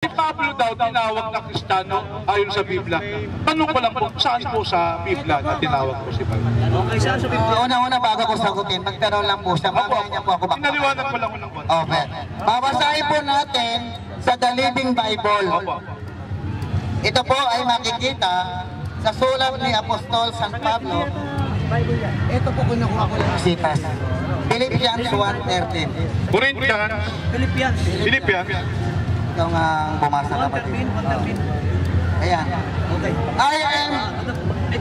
Si Pablo daw tinawag na Kristiyano ayon sa Biblia. Tanong ko lang po, saan po sa Biblia na tinawag po si Pablo? Okay, saan sa Biblia? Una-una bago ko sagutin, magtanong lang po siya. Mamaya niya po ako baka. Pinaliwanag ko lang ng konti. Okay. Babasahin po natin sa The Living Bible. Opo. Ito po ay makikita sa sulat ni Apostol San Pablo. Ito po kinukuha ko lang sitas. Philippians 1:13. Corinthians, Philippians. Ikaw nga bumasa kapatid. Ayan. Okay.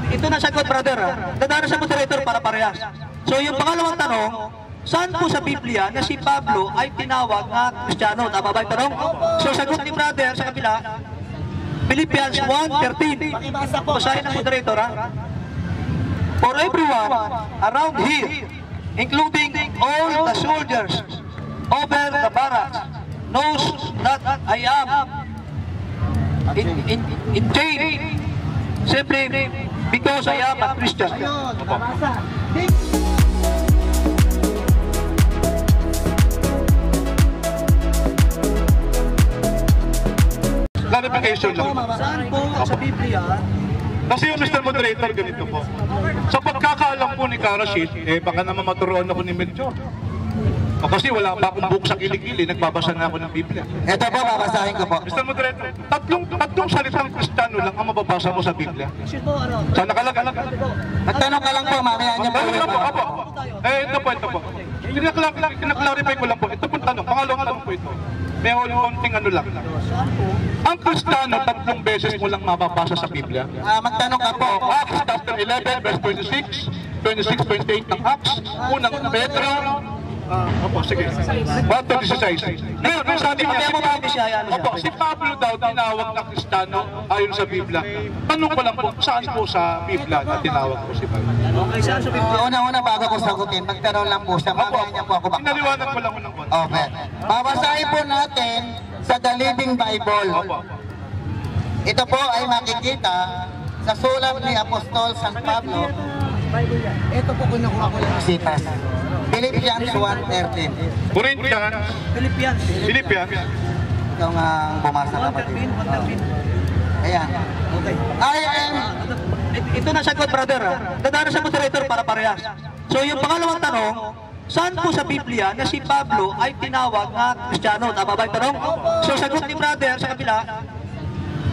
Ito na sagot, brother. Dadara sa moderator para parehas. So yung pangalawang tanong, saan po sa Biblia na si Pablo ay tinawag na Kristiyano? Tama ba yung tanong? So sagot ni brother sa kabila, Philippians 1:13. Basahin ng moderator, ha? For everyone around here, including all the soldiers over the barracks, knows that I am in jail simply because I am a Christian. clarification lang. Saan po sa Biblia? Kasi yung Mr. Moderator, ganito po. Sa pagkakaalam po ni Karashid, baka naman maturuan ako ni Melchor. O kasi wala pa akong book sa kilikili, nagbabasa na ako ng Biblia. Ito po, babasahin ko po. Mr. Moderator, tatlong salitang Kristiyano lang ang mababasa mo sa Biblia. Sa nakalagay. Magtanong ka lang po, mamaya niya po. Opo. Ito po. Kinaklarify ko lang po. Ito pong tanong, pangalawang tanong po ito. May konting ano lang. Ang Kristiyano, 3 beses mo lang mababasa sa Biblia. Magtanong ka po. Acts chapter 11, verse 26, 28 ng Acts, unang Pedro, sige. 1:16. Ngayon, ang sabi niya, si Pablo daw tinawag na Kristiyano ayon sa Biblia. Tanong ko lang po, saan po sa Biblia na tinawag po si Pablo? Okay, saan sa Biblia? Una-una bago ko sagutin, magtanong lang po siya. Mamaya niya po ako baka. Pinaliwanag ko lang ng konti. Okay. Babasahin po natin sa The Living Bible. Ito po ay makikita sa sulat ni Apostol San Pablo. Ito po kinukuha ko lang sitas. Philippians 1:13. Corinthians, Philippians. Ikaw nga bumasa kapatid. Ayan. Okay. Ito na sagot, brother. Dadara sa moderator para parehas. So yung pangalawang tanong, saan po sa Biblia na si Pablo ay tinawag na Kristiyano? Tama ba yung tanong? So sagot ni brother sa kabila,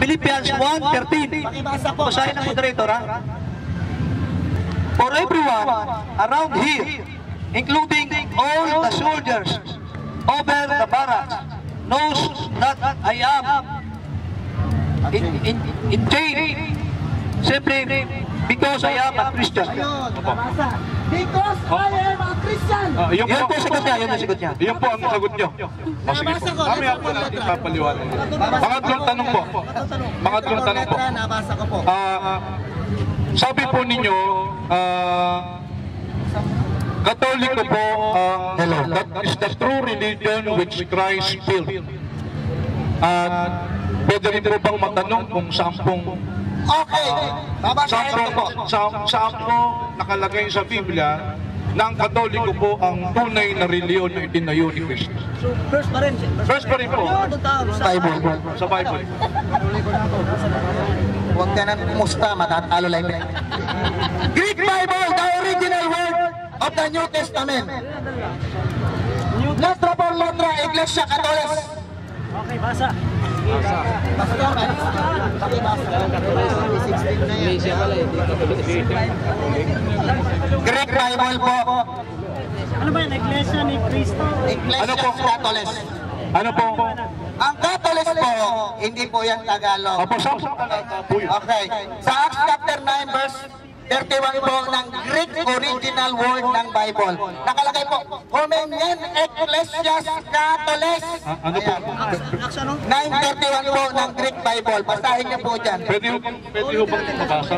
Philippians 1:13. Basahin ng moderator, ha? For everyone around here, including all the soldiers over the barracks, knows that I am in jail simply because I am a Christian. Because I am a Christian. Yun Yan po ang sagot niya, yun ang sagot niya. Yun po ang sagot niyo. Sige po. Mamaya po natin papaliwanag. Pangatlong tanong po. Nabasa ko po. Sabi po ninyo, Katoliko po, that is the true religion which Christ built. At pwede rin po bang matanong kung saan pong Okay. Babasahin ko po. saan po nakalagay sa Biblia na ang Katoliko po ang tunay na reliyon na itinayo ni Kristo? So, first pa rin. First pa rin po. Bible. Sa Bible. Huwag ka nang musta, matatalo lang. Greek Bible, the original word of the New Testament. Letra por letra, Iglesia Católica. Okay, basa. Greek Bible po. Ano ba yan? Iglesia ni Cristo? Iglesia Católica. Ano po? Ang Catholic po, hindi po yan Tagalog. Opo, saan talaga po yun? Okay. Sa Acts chapter 9 verse 31 po ng Greek original word ng Bible. Nakalagay po, Homenian Ecclesias Catholic. Ano po? Acts ano? 9:31 po ng Greek Bible. Basahin niyo po dyan. Pwede ho bang mabasa?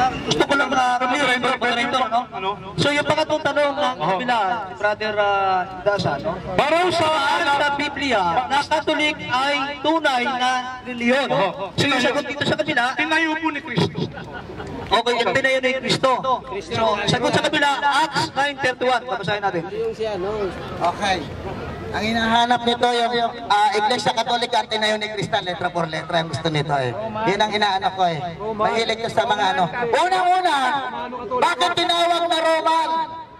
Gusto ko lang clear, moderator, no? So yung pangatlong tanong ng kabila, Brother Dasa, no? Baro sa sa Biblia na Katolik ay tunay na reliyon. So yung sagot dito sa kabila, Tinayo po ni Kristo. Okay, yung tinayo ni Kristo. So, sagot sa kabila, Acts 9:31. Babasahin natin. Okay. Ang hinahanap nito yung Iglesia Katolika at tinayo ni Cristo, letra por letra ang gusto nito eh. Yun ang inaanap ko eh. Mahilig ko sa mga ano. Unang-una, bakit tinawag na Roman?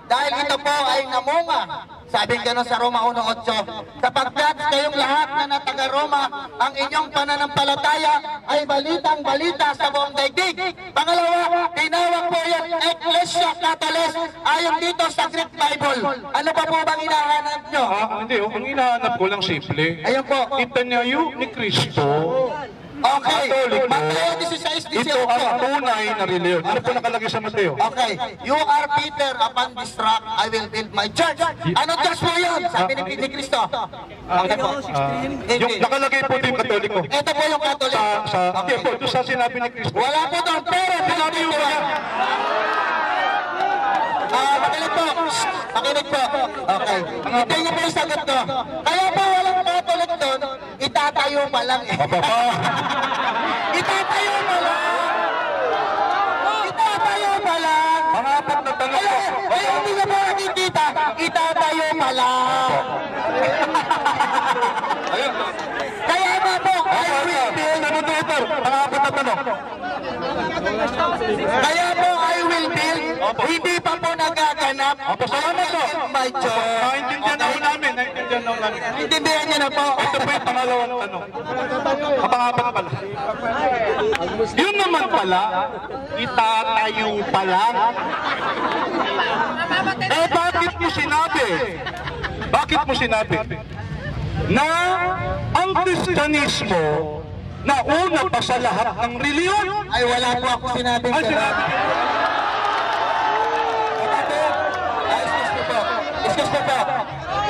Dahil ito po ay namunga. Sabi gano'n sa Roma 1:8, sapagkat kayong lahat na taga-Roma, ang inyong pananampalataya ay balitang-balita sa buong daigdig. Pangalawa, tinawag po yan Iglesia Catholic ayon dito sa Greek Bible. Ano pa po bang hinahanap nyo? Hindi, ang hinahanap ko lang simple. Ayun po. Itinayo ni Kristo. Okay. Katoliko. Mateo 16:18 Ito po. ang tunay na reliyon. Ano po nakalagay sa Mateo? Okay. You are Peter, upon this rock I will build my church. Ano church po yun? Sabi ni Kristo. Okay po. Yung nakalagay po din Katoliko. Ito po yung Katoliko. Hindi po, doon sa sinabi ni Kristo. Wala po doon, pero Sinabi yung ba yan? makinig po. Makinig po. Okay. Hindi niyo po yung sagot to. Kaya po walang Katolik doon, itatayo pa lang eh. Itatayo pa lang. Itatayo pa lang. Mga apat na tanong po. Kaya hindi niyo po nakikita, itatayo pa lang. Ayun. Kaya nga po, I will build. Senator, mga apat na tanong. Kaya po, I will build. Hindi pa po nagaganap. Salamat po. My church. Naintindihan na ho namin. Naintindihan na ho namin. Intindihan niyo na po. Ito po yung pangalawang tanong. Kapang-apat pala. Yun naman pala, itatayo pa lang. Eh bakit mo sinabi? Bakit mo sinabi? Na ang Kristyanismo na una pa sa lahat ng reliyon. Ay, wala po ako sinabing Ay, gano'n. sinabi. Excuse me po. Excuse me po.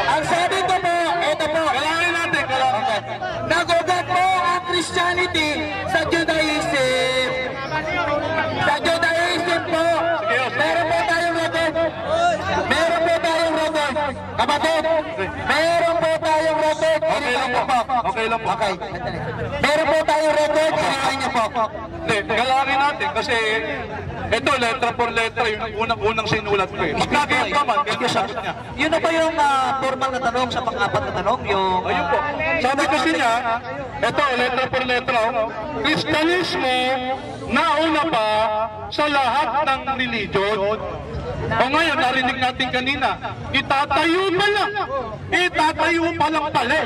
Ang sabi ko po, ito po. Kailangan natin, kailangan. Nagugat po ang Christianity sa Judaism. Sa Judaism po. Meron po tayong record. Meron po tayong record. Kapatid, meron po tayong record. Okay lang po. Okay lang po. Okay. Meron po tayong record. Hinahin niyo po. Hindi, galangin natin kasi ito, letra por letra, yung unang-unang sinulat ko eh. Pagkakayang naman, ganyan sagot niya. Yun na ba yung formal na tanong sa pang-apat na tanong? Yung, Ayun po. Sabi kasi niya, ito, letra por letra, Kristyanismo nauna pa sa lahat ng religion. O ngayon, narinig natin kanina, itatayo pa lang. Itatayo pa lang pala.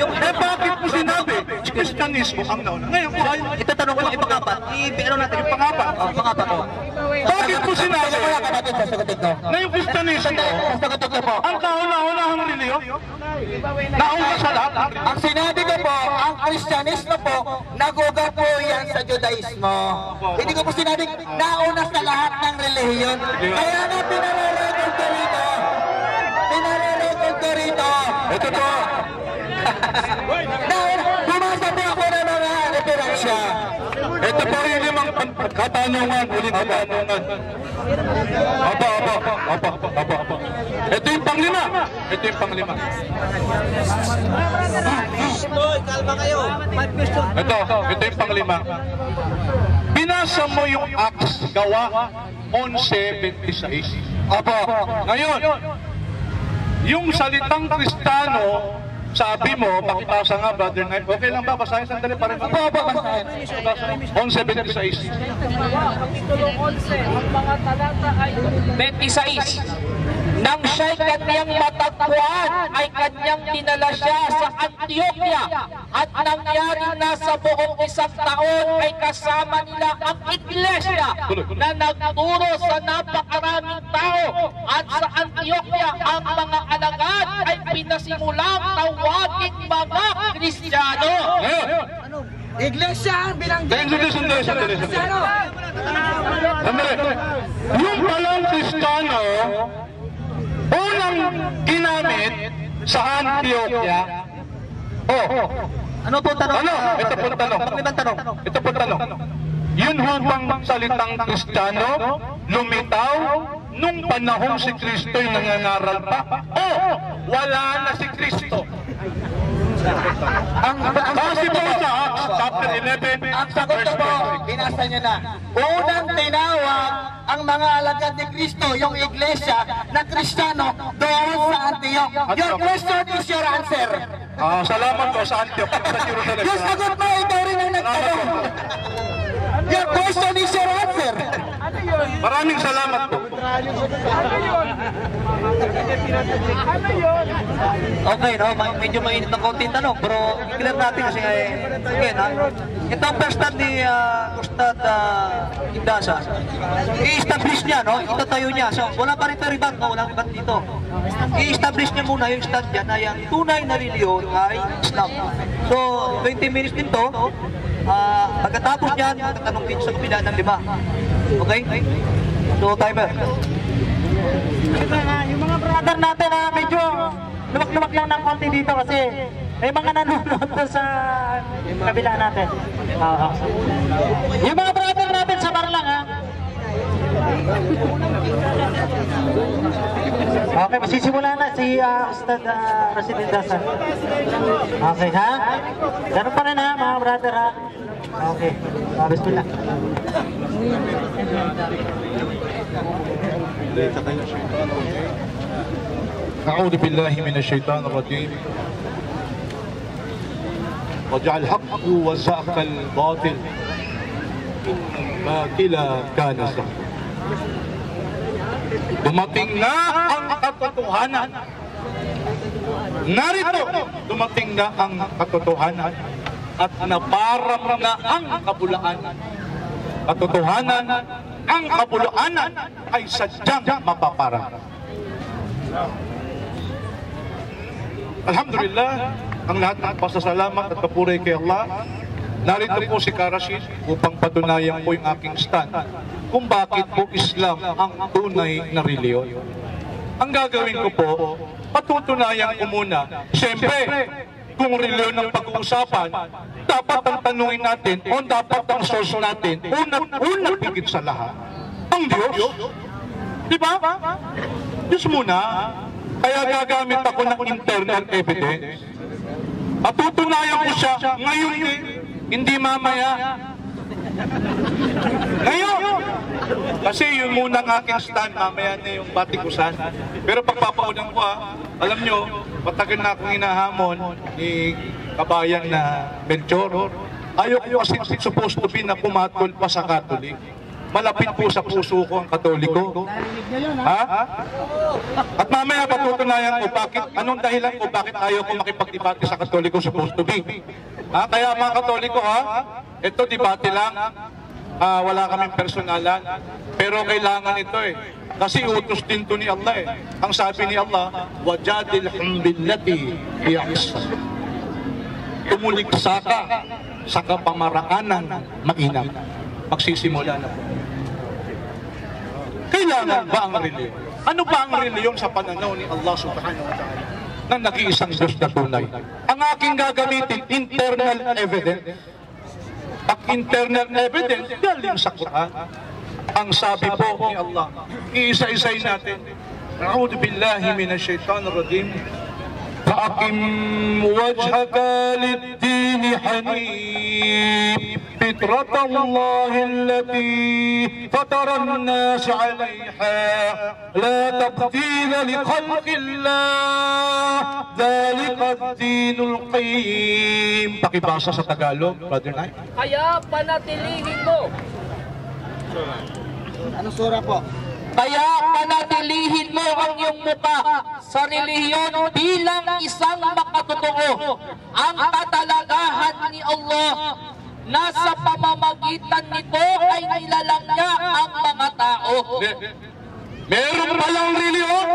Eh bakit mo sinabi, Kristyanismo ang nauna? Ngayon, ito tanong ko yung pang-apat. Ano natin yung pangapat. pang-apat ko. Bakit mo sinabi Wala kapatid, sasagutin ko. na yung Kristyanismo Sasagutin ko po. ang kauna-unahang reliyon? Nauna sa lahat ng reliyon. Ang sinabi ko po, ang Kristyanismo po, nagugat po yan sa Judaismo. Hindi ko po sinabing nauna sa lahat ng relihiyon. Kaya nga pinare-record ko rito. Pinare-record ko rito. Ito po. Bumasa po ako ng mga referensya. Ito po yung limang katanungan, uling katanungan. Opo. Ito yung panglima. Ito yung panglima. Ito yung panglima. Binasa mo yung Acts gawa 11:26. Opo. Ngayon, yung salitang Kristiyano, sabi mo, pakipasa nga, Brother Knight. Okay lang ba? Basahin sandali pa rin. Opo, basahin. 11:26. Kapitulo 11, ang mga talata ay 26. Nang siya'y kanyang matagpuan, ay kanyang dinala siya sa Antioquia. At nangyari na sa buong isang taon, ay kasama nila ang iglesia na nagturo sa napakaraming tao. At sa Antioquia, ang mga alagad ay pinasimulang tawaging mga Kristiyano. Ngayon, Iglesia ang binanggit. sandali. Yung palang Kristiyano, unang ginamit sa Antioquia. Ano po tanong? Ito po tanong. Pang-limang tanong. Ito po tanong. Yun hubang salitang Kristiyano, lumitaw nung panahong si Kristo'y nangangaral pa? Wala na si Kristo. Ang Kasi po sa Acts chapter 11, sagot ko po, verse 26. nabasa niyo na. Unang tinawag ang mga alagad ni Kristo, yung iglesia na Kristiyano doon sa Antioch. Your question is your answer. Salamat po sa Antioch. Sa Jerusalem. Yung sagot mo, ikaw rin ang nagtanong. Your question is your answer. Maraming salamat po. Okay, no? Medyo mainit ng konti tanong, pero i-clear natin kasi again, ito ang first stand ni Ustad Indasa. I-establish niya, no? Itatayo niya. So, wala pa rin riban, no? Walang riban dito. I-establish niya muna yung stand niya na yung tunay na reliyon ay Islam. So, 20 minutes din to. Pagkatapos niyan, tatanong din sa kabila ng 5. Okay? So, timer. Yung mga brother natin na medyo lumak-lumak lang ng konti dito kasi may mga nanonood doon sa kabila natin. Yung mga brother natin sa bar lang, ha? Okay, masisimula na si Ustad President Dasa. Okay, ha? Ganun pa rin, ha, mga brother, ha? Okay, bismillah. أعوذ بالله من الشيطان الرجيم وجعل الحق وزهق الباطل إن الباطل كان زهوقا. Dumating na ang katotohanan. Narito, dumating na ang katotohanan at naparang na ang kabulaanan. Katotohanan, ang kabulaanan ay sadyang mapaparang. Alhamdulillah, ang lahat ng pasasalamat at papuri kay Allah. Narito po si Karashid upang patunayan po yung aking stand kung bakit po Islam ang tunay na reliyon. Ang gagawin ko po, patutunayan ko muna, siyempre, kung reliyon ang pag-uusapan, dapat ang tanungin natin o dapat ang source natin, unang higit sa lahat, ang Diyos. Di ba? Diyos muna. Kaya gagamit ako ng internal evidence. At tutunayan ko siya ngayon, hindi mamaya. Ngayon! Kasi yun muna ang aking stand, mamaya na yung batikusan. Pero pagpapaunan ko alam nyo, matagal na akong hinahamon ni kabayan na Melchor. Ayoko kasi supposed to be na pumatol pa sa Katolik. Malapit po sa puso ko ang Katoliko. Ha? At mamaya patutunayan ko bakit, anong dahilan ko bakit ayaw ko makipag-debate sa Katoliko supposed to be. Kaya mga Katoliko ito debate lang. Wala kaming personalan. Pero kailangan ito Kasi utos din to ni Allah Ang sabi ni Allah, wajadilhum billati hiya ahsan. Tumuliksa ka sa kapamaraanan mainam. Magsisimula na po. Kailangan ba ang reliyon? Ano ba ang reliyon sa pananaw ni Allah subhanahu wa ta'ala na nag-iisang Diyos na tunay? Ang aking gagamitin, internal evidence. Ang internal evidence, galing sa Quran. Ang sabi po ni Allah, iisa-isay natin. A'udhu billahi minash shaitanir rajim. فأقم وجهك للدين حنيف فطرة الله التي فطر الناس عليها لا تبديل لخلق الله ذلك الدين القيم. Pakibasa sa Tagalog, Brother Nay. Kaya panatilihin mo. Anong sura po? Kaya panatilihin mo ang iyong muka sa relihiyon bilang isang makatotoo. Ang katalagahan ni Allah na sa pamamagitan nito ay nilalang niya ang mga tao. Meron palang relihiyon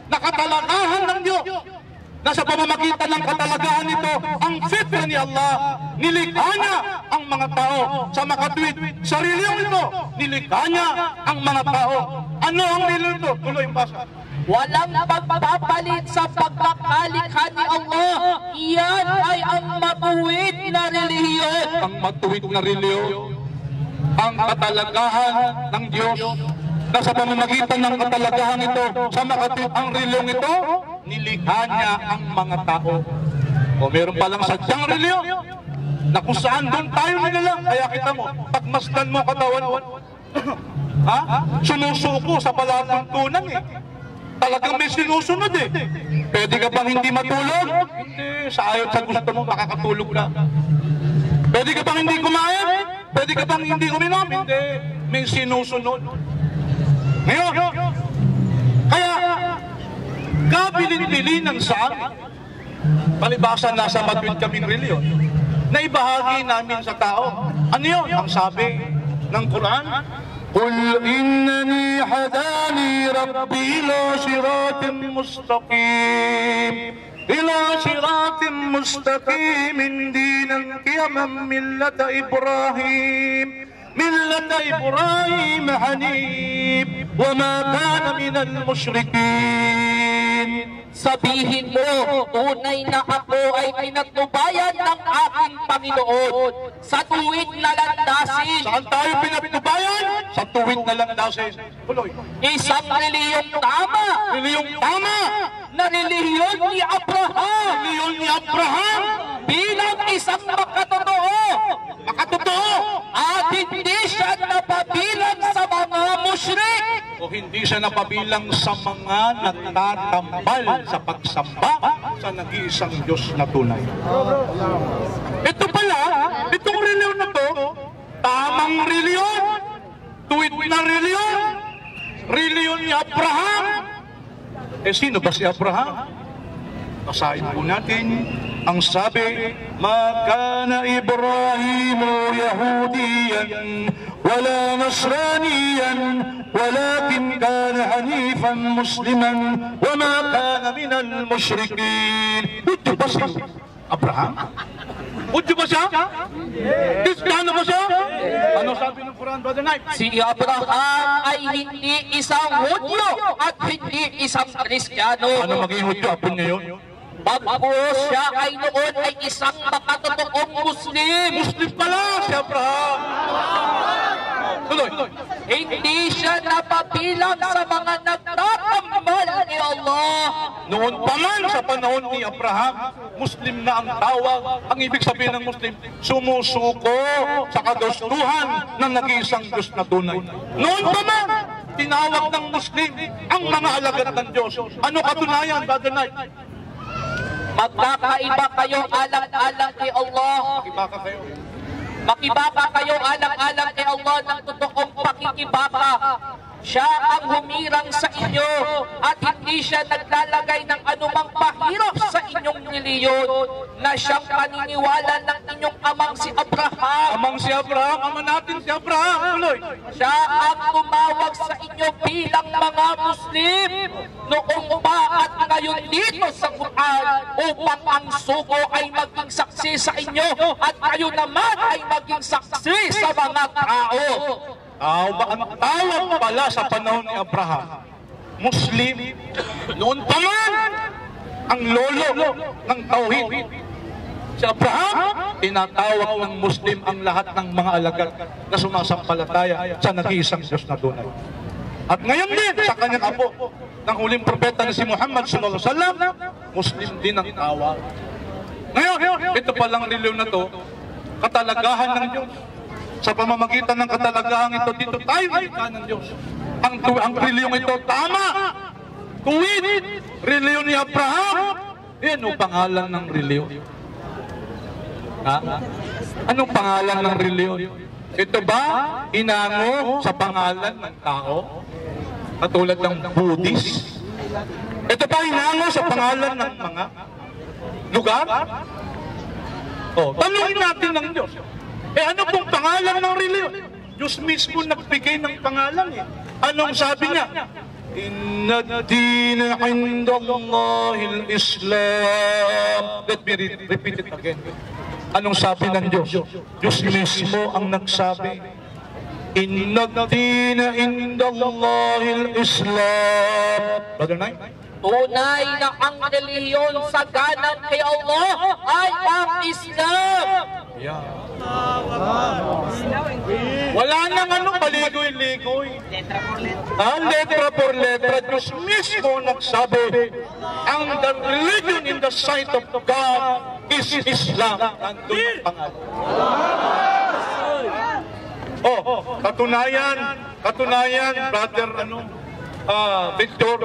na katalagahan ng Diyos. Nasa pamamagitan ng katalagahan nito, ang fitra ni Allah, nilikha niya ang mga tao sa makatwid. Sa reliyong ito, nilikha niya ang mga tao. Ano ang reliyong ito? Tuloy yung basa. Walang pagpapalit sa pagkakalikha ni Allah. Iyan ay ang matuwid na relihiyon. Ang matuwid na reliyon, ang katalagahan ng Diyos. Nasa pamamagitan ng katalagahan ito, sa makatwid ang reliyong ito, nilikha niya ang mga tao. O meron palang sadyang reliyon. Na kung saan doon tayo nilalang. Kaya kita mo, pagmasdan mo katawan mo, ha? Sumusuko sa palatuntunan eh. Talagang may sinusunod eh. Pwede ka bang hindi matulog? Hindi. Sa ayaw sa gusto mo, makakatulog ka. Pwede ka bang hindi kumain? Pwede ka bang hindi uminom? Hindi. May sinusunod. Ngayon, kaya, kabilin-bilinan sa amin, palibasa nasa matwid kaming reliyon, na ibahagi namin sa tao. Ano yun? Ang sabi ng Quran, قل إنني هداني ربي إلى صراط مستقيم إلى صراط مستقيم دينا قيما ملة إبراهيم حنيف وما كان من المشركين. Sabihin mo, tunay na ako ay pinagtubayan ng aking Panginoon sa tuwid na landasin. Saan tayo pinagtubayan? Sa tuwid na landasin. Tuloy. Isang reliyong tama. Reliyong tama. Na reliyon ni Abraham. Reliyon ni Abraham. Bilang isang makatotoo. Makatotoo. At hindi siya napabilang sa mga musyrik. O hindi siya napabilang sa mga nagtatambal sa pagsamba sa nag-iisang Diyos na tunay. Ito pala, itong reliyon na to, tamang reliyon, tuwid na reliyon, reliyon ni Abraham. Eh sino ba si Abraham? Basahin po natin ang sabi, Ma kana Ibrahimu Yahudiyan wala Nasraniyan walakin kana Hanifan Musliman wama kana minal musyrikin. Budyo ba si Abraham? Budyo ba siya? Kristiyano ba siya? Ano sabi ng Quran, Brother Knight? Si Abraham ay hindi isang Hudyo at hindi isang Kristiyano. Ano maging Hudyo? Apon niya yun? Bagkus siya ay noon ay isang makatotoong Muslim. Muslim pala si Abraham. Tuloy. Hindi siya napabilang sa mga nagtatambal ni Allah. Noon pa man sa panahon ni Abraham, Muslim na ang tawag. Ang ibig sabihin ng Muslim, sumusuko sa kagustuhan ng nag-iisang Diyos na tunay. Noon pa man, tinawag ng Muslim ang mga alagad ng Diyos. Ano katunayan, Brother Knight? Magkakaiba kayo alang-alang kay Allah. Makibaka kayo. Makibaka kayo alang-alang kay Allah ng totoong pakikibaka. Siya ang humirang sa inyo at hindi siya naglalagay ng anumang pahirap sa inyong reliyon na siyang paniniwala ng inyong amang si Abraham. Amang si Abraham, ama natin si Abraham. Tuloy. Siya ang tumawag sa inyo bilang mga Muslim noong pa at ngayon dito sa Quran upang ang sugo ay maging saksi sa inyo at kayo naman ay maging saksi sa mga tao. Ang tawag pala sa panahon ni Abraham, Muslim, noon pa man, ang lolo ng tauhid. Si Abraham, tinatawag ng Muslim ang lahat ng mga alagad na sumasampalataya sa nag-iisang Diyos na tunay. At ngayon din, sa kanyang apo, ng huling propeta na si Muhammad sallallahu alaihi wasallam, Muslim din ang tawag. Ngayon, ito palang reliyon na to, katalagahan ng Diyos. Sa pamamagitan ng katalagahan ito, dito tayo ikan ng Diyos. Ang reliyong ito, tama! Tuwid! Reliyon ni Abraham! Yan ang pangalan ng reliyon. Ha? Anong pangalan ng reliyon? Ito ba inango sa pangalan ng tao? Katulad ng Buddhist? Ito ba inango sa pangalan ng mga lugar? O, tanungin natin ng Diyos. Eh ano pong pangalan ng reliyon? Diyos mismo nagbigay ng pangalan eh. Anong sabi niya? Inna ad-dina 'inda Allahil Islam. Let me repeat it again. Anong sabi ng Diyos? Diyos mismo ang nagsabi. Inna ad-dina 'inda Allahil Islam. Brother Knight? Tunay na ang reliyon sa ganan kay Allah ay ang Islam. Yeah. Wala nang anong paligoy-ligoy. Letra por letra. Diyos mismo nagsabi, ang the religion in the the sight of God is Islam. Nandun ang pangalan. Katunayan, brother, Victor,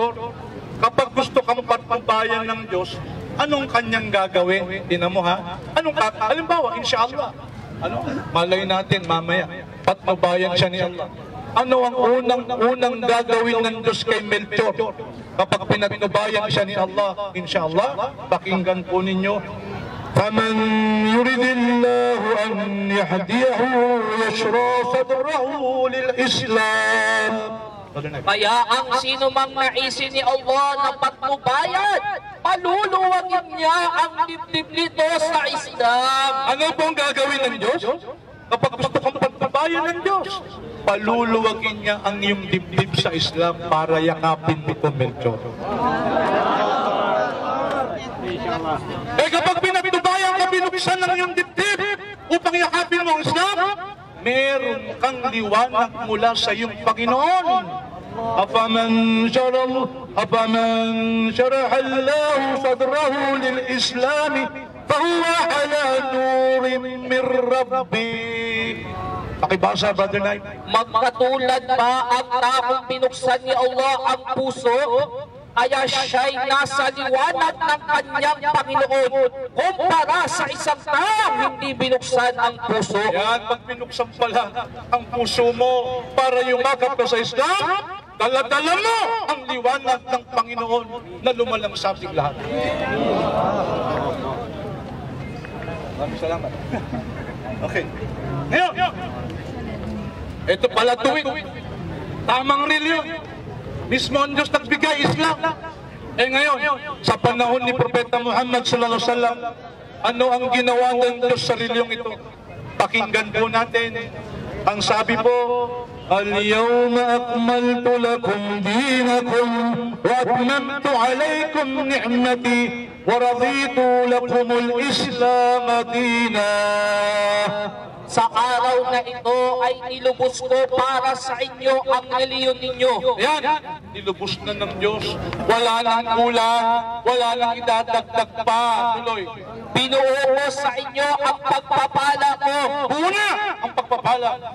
kapag gusto kang patnubayan ng Diyos, anong kanyang gagawin? Tinan mo ha? Halimbawa, inshallah, malay natin mamaya, patnubayan siya ni Allah. Ano ang unang gagawin ng Diyos kay Melchor? Kapag pinatnubayan siya ni Allah, inshallah, pakinggan po ninyo, فَمَنْ يُرِدِ اللَّهُ أَنْ يَهْدِيَهُ يَشْرَى صَدْرَهُ لِلْإِسْلَامِ. Kaya ang sino mang naisin ni Allah na patnubayan, paluluwagin niya ang dibdib nito sa Islam. Ano po ang gagawin ng Diyos? Kapag gusto kang patnubayan ng Diyos, paluluwagin niya ang iyong dibdib sa Islam para yakapin mo ito, Melchor. Kapag pinagtubayan ka, binuksan ng iyong dibdib upang yakapin mo ang Islam, meron kang liwanag mula sa iyong Panginoon. أفمن شرح الله صدره للإسلام فهو على نور من ربه. Pakibasa, Brother Knight. Magkatulad ba ang taong binuksan ni Allah ang puso, kaya siya'y nasa liwanag ng kanyang Panginoon kumpara sa isang taong hindi binuksan ang puso? Yan, pag binuksan pala ang puso mo para yumakap ka sa Islam, dala-dala mo ang liwanag ng Panginoon na lumalangsaping lahat. Maraming salamat. Okay. Ngayon, ito pala tuwid. Tamang reliyon. Mismo ang Diyos nagbigay, Islam. Ngayon, sa panahon ni Propeta Muhammad sallallahu alaihi wasallam, ano ang ginawa ng Diyos sa reliyong ito? Pakinggan po natin. Ang sabi po, اليوم أكملت لكم دينكم وأتممت عليكم نعمتي ورضيت لكم الإسلام دينا. Sa araw na ito ay nilubos ko para sa inyo ang reliyon ninyo. Yan, nilubos na ng Diyos. Wala nang kulang, wala nang idadagdag pa. Tuloy. Binuo ko sa inyo ang pagpapala ko. Una, ang pagpapala.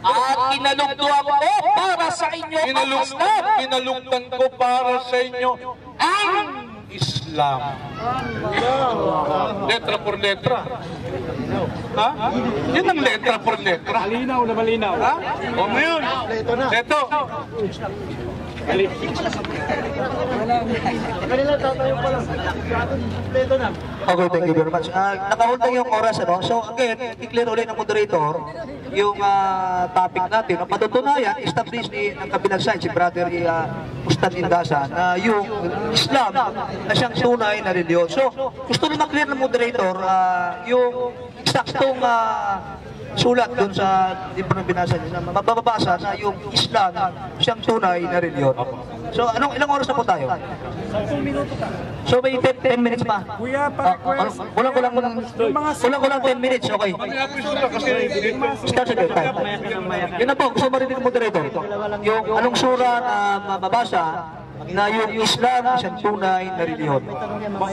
At kinalugduan ko para sa inyo ang Islam. Kinalugdan ko para sa inyo ang Islam. Letra por letra. Ha? Yan ang letra por letra. Malinaw na malinaw. Ha? O ngayon, ito. Okay, thank you very much. Nakahold na yung oras, ano? So again, i-clear ulit ng moderator yung topic natin. Ang patutunayan, establish ng kabilang side, si Brother Ustad Indasa, na yung Islam na siyang tunay na reliyon. So, gusto na mag-clear ng moderator yung eksaktong sulat doon sa libro ng binasa niya, na mababasa na yung Islam siyang tunay na reliyon. So, ilang oras na po tayo? 10 minuto ka. So, may 10 minutes pa. Kuya, pa-request. Kulang 10 minutes, okay. Start sa good time. Yun na po, gusto marinig ng moderator. Yung anong sura na mababasa na yung Islam isang tunay na reliyon.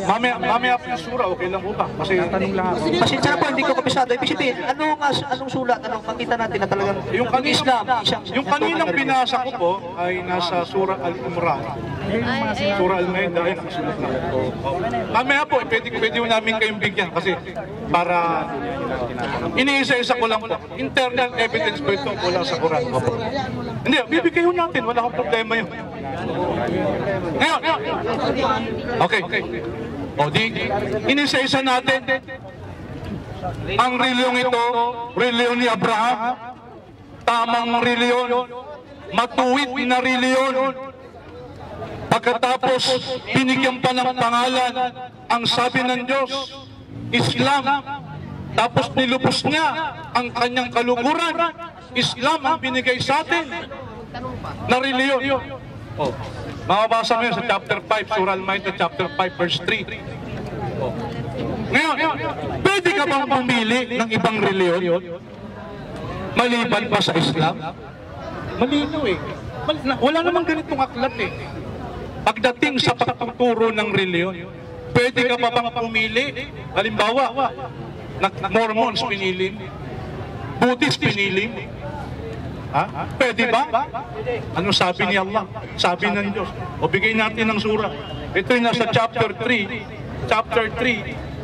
Mamaya po yung sura, okay lang po ba? Kasi Pasensya na po, hindi ko kapisado. Ibig sabihin, anong sulat, anong makita natin na talagang yung Islam isang yung kaninang binasa ko po ay nasa Surah Al-Imran. Surah Al-Ma'idah ay nakasulat na. Mamaya po, pwede mo namin kayong bigyan kasi para iniisa-isa ko lang po. Internal evidence po ito mula sa Quran. Hindi, bibigay ho natin. Wala akong problema yun. Ngayon, okay. O di, inisa-isa natin ang reliyong ito, reliyon ni Abraham, tamang reliyon, matuwid na reliyon. Pagkatapos, binigyan pa ng pangalan ang sabi ng Diyos, Islam. Tapos nilubos niya ang kanyang kaluguran. Islam ang binigay sa atin na reliyon. Oh, mababasa mo yun sa chapter 5, Surah Al-Ma'idah, chapter 5, verse 3. Oh. Ngayon, pwede ka bang pumili ng ibang reliyon maliban pa sa Islam? Malino eh. Wala namang ganitong aklat eh. Pagdating sa pagtuturo ng reliyon, Pwede ka pa bang pumili? Halimbawa, Mormons pinili, Buddhist pinili. Ha? Pwede ba? Ano sabi ni Allah? Sabi ng Diyos. O bigay natin ng surah. Ito yung nasa chapter 3,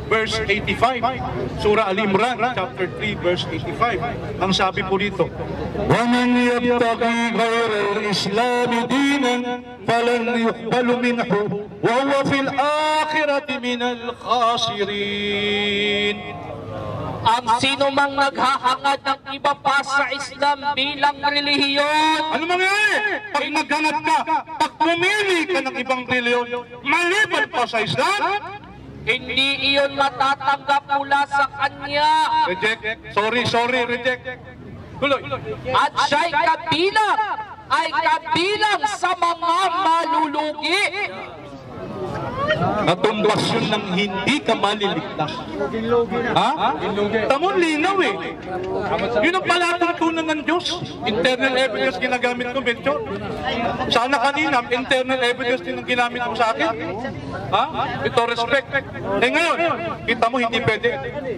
verse 85. Surah Al-Imran, chapter 3, verse 85. Ang sabi po dito, وَمَنْ يَبْتَغِي غَيْرَ الْإِسْلَامِ دِينًا فَلَنْ يُقْبَلُ مِنْهُ وَهُوَ فِي الْآخِرَةِ مِنَ الْخَاسِرِينَ. Ang sino mang naghahangad ng iba pa sa Islam bilang relihiyon, Ano mangyayari? Pag naghangad ka, pag pumili ka ng ibang reliyon, maliban pa sa Islam, hindi iyon matatanggap mula sa kanya. reject. Sorry, reject. Tuloy. At siya'y kabilang sa mga malulugi. Natumbas yun ng hindi ka maliligtas. Ha? Tamon linaw eh. Yun ang palatuntunan ng Diyos. Internal evidence ginagamit ko, Bencho. Sana kanina, internal evidence din ang ginamit mo sa akin. Ha? Ito respect. Eh ngayon, kita mo hindi pwede.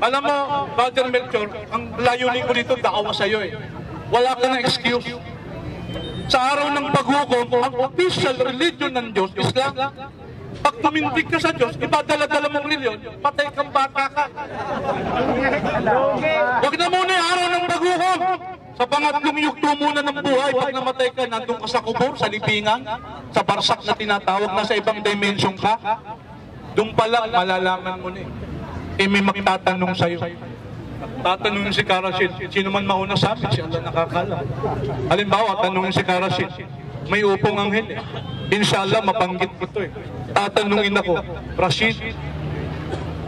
Alam mo, Brother Melchor, ang layunin ko dito, daawa sa'yo eh. Wala ka na excuse. Sa araw ng paghukom, ang official religion ng Diyos, Islam. Pag tumindig ka sa Diyos, ipadala-dala mong reliyon, patay kang bata ka. Huwag na muna yung araw ng paghukom. Sa pangatlong yugto muna ng buhay, pag namatay ka, nandun ka sa kubur, sa libingan, sa barsak na tinatawag, na sa ibang dimension ka. Doon pa lang, malalaman mo na eh. Eh may magtatanong sa'yo. Tatanungin si Karasin, sino man mauna sa amin, siya lang nakakala. Halimbawa, tanungin si Karasin, may upong anghel eh. Inshallah, mapanggit ko ito eh. Tatanungin ako, Rashid,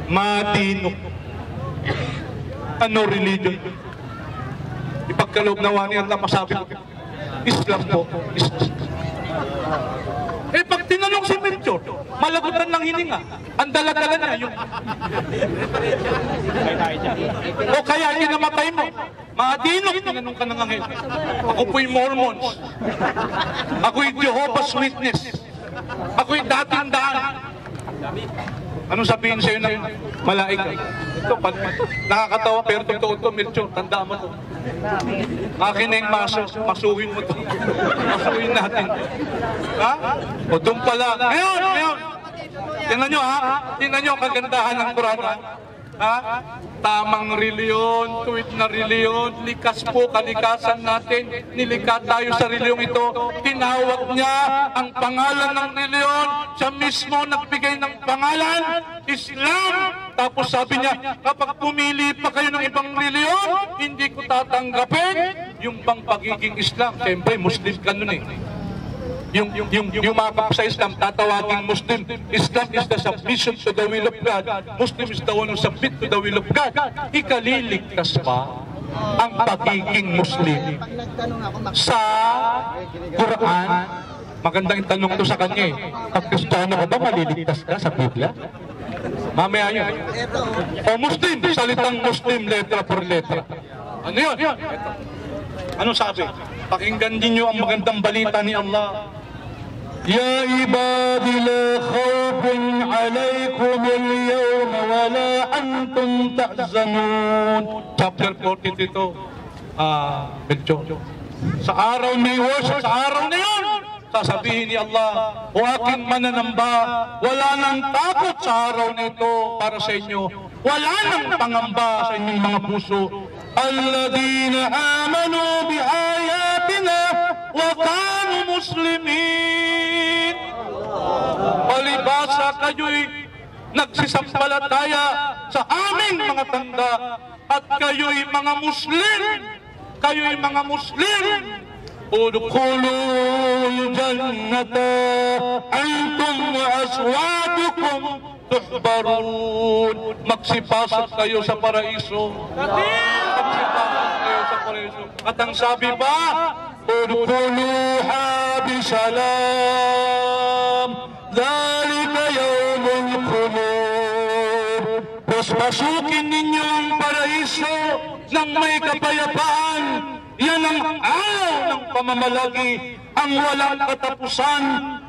matino. Ano religion? Ipagkaloob na wani Allah, masabi ko, Islam po. Islam. Eh pag tinanong si Melchor, malagutan ng hininga. Ang dala-dala na yung... O kaya inamatay mo. Matino, tinanong ka ng anghel. Ako po'y Mormons. Ako'y Jehovah's Witness. Ako'y dating daan. Anong sabihin sa'yo ng malaika? Ito, nakakatawa pero totoo ito, Melchor, tandaan mo ito. Akin na yung masuhin mo ito. Masuhin natin. Ha? O doon pala. Ngayon. Tingnan nyo ha? Tingnan nyo ang kagandahan ng Quran ha? Ha? Tamang reliyon, tuwid na reliyon, likas po kalikasan natin, nilikha tayo sa reliyong ito, tinawag niya ang pangalan ng reliyon, siya mismo nagbigay ng pangalan, Islam. Tapos sabi niya, kapag pumili pa kayo ng ibang reliyon, hindi ko tatanggapin yung bang pagiging Islam. Siyempre, Muslim ka nun eh. Yung makap sa Islam, tatawagin Muslim. Islam is the submission to the will of God. Muslim is the one who submit to the will of God. Ikaliligtas pa ang pagiging Muslim sa Quran. Magandang tanong to sa kanya eh. Pag Kristiyano ka ba, maliligtas ka sa Biblia? Mamaya yun. O Muslim, salitang Muslim, letra per letra. Ano yun? Ano sabi? Pakinggan din nyo ang magandang balita ni Allah. Ya ibadi la khawfun alaykum al-yawm wa la antum tahzanun. Chapter 42 ito. Sa araw na yun, sasabihin ni Allah, o aking mananamba, wala nang takot sa araw na ito para sa inyo. Wala nang pangamba sa inyong mga puso. Alladhina amanu bi ayatina wa kanu muslimin. Palibasa kayo'y nagsisampalataya sa aming mga tanda at kayo'y mga Muslim. Kayo'y mga Muslim. Udkhulul jannata antum wa aswadukum tuhbarun. Magsipasok kayo sa paraiso. Magsipasok kayo sa paraiso. At ang sabi pa, udkhuluha bisalam. Dhalika yawmul khulud. Pasukin ninyo ang paraiso ng may kapayapaan. Yan ang araw ng pamamalagi, ang walang katapusan,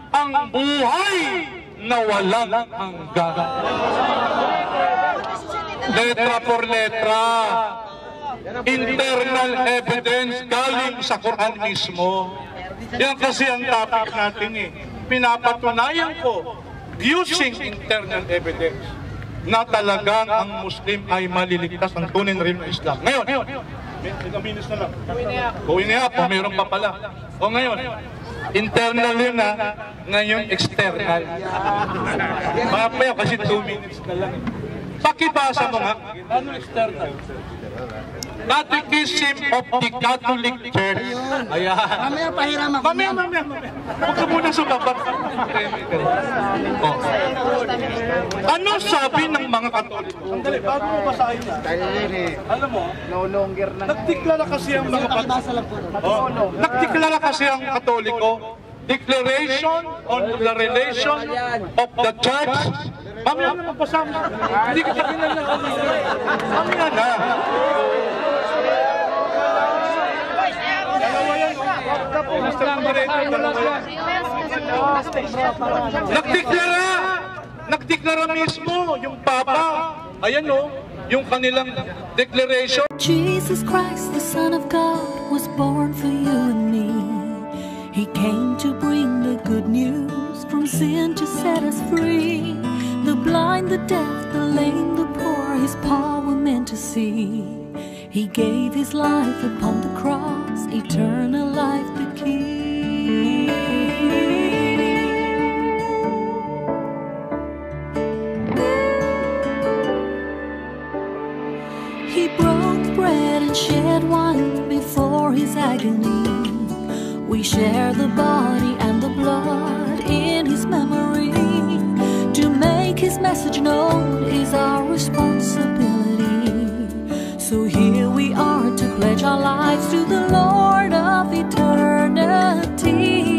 ang buhay na walang hanggan. Letra por letra. Internal evidence galing sa Quran mismo. Yan kasi ang topic natin eh. Pinapatunayan ko using internal evidence na talagang ang Muslim ay maliligtas ang tunay na rin ng Islam. Ngayon, ilang minutes na lang. Going up, o mayroon pa pala. O ngayon, internal yun na, ngayon external. Mamaya kasi 2 minutes na lang. Pakibasa mo nga. Ano external? Catechism of the Catholic Church. Ayan. Mamaya pahiram ako. Mamaya. Huwag ka muna sumabat. Oh. Ano sabi ng mga Katoliko? Sandali, bago mo basahin yan. Alam mo, No longer na. nagdeklara kasi ang mga Katoliko. Nagdeklara kasi ang Katoliko. Declaration on the relation of the Church. Mamaya na magbasa mo. Hindi ka sabihin lang kami. Mamaya na. Nagdeklara mismo yung Papa. Ayan o, yung kanilang declaration. Jesus Christ, the Son of God, was born for you and me. He came to bring the good news, from sin to set us free. The blind, the deaf, the lame, the poor, His power meant to see. He gave His life upon the cross, eternal life the key. He broke bread and shed wine before His agony. We share the body and the blood in His memory. To make His message known is our responsibility. So here we are to pledge our lives to the Lord of eternity.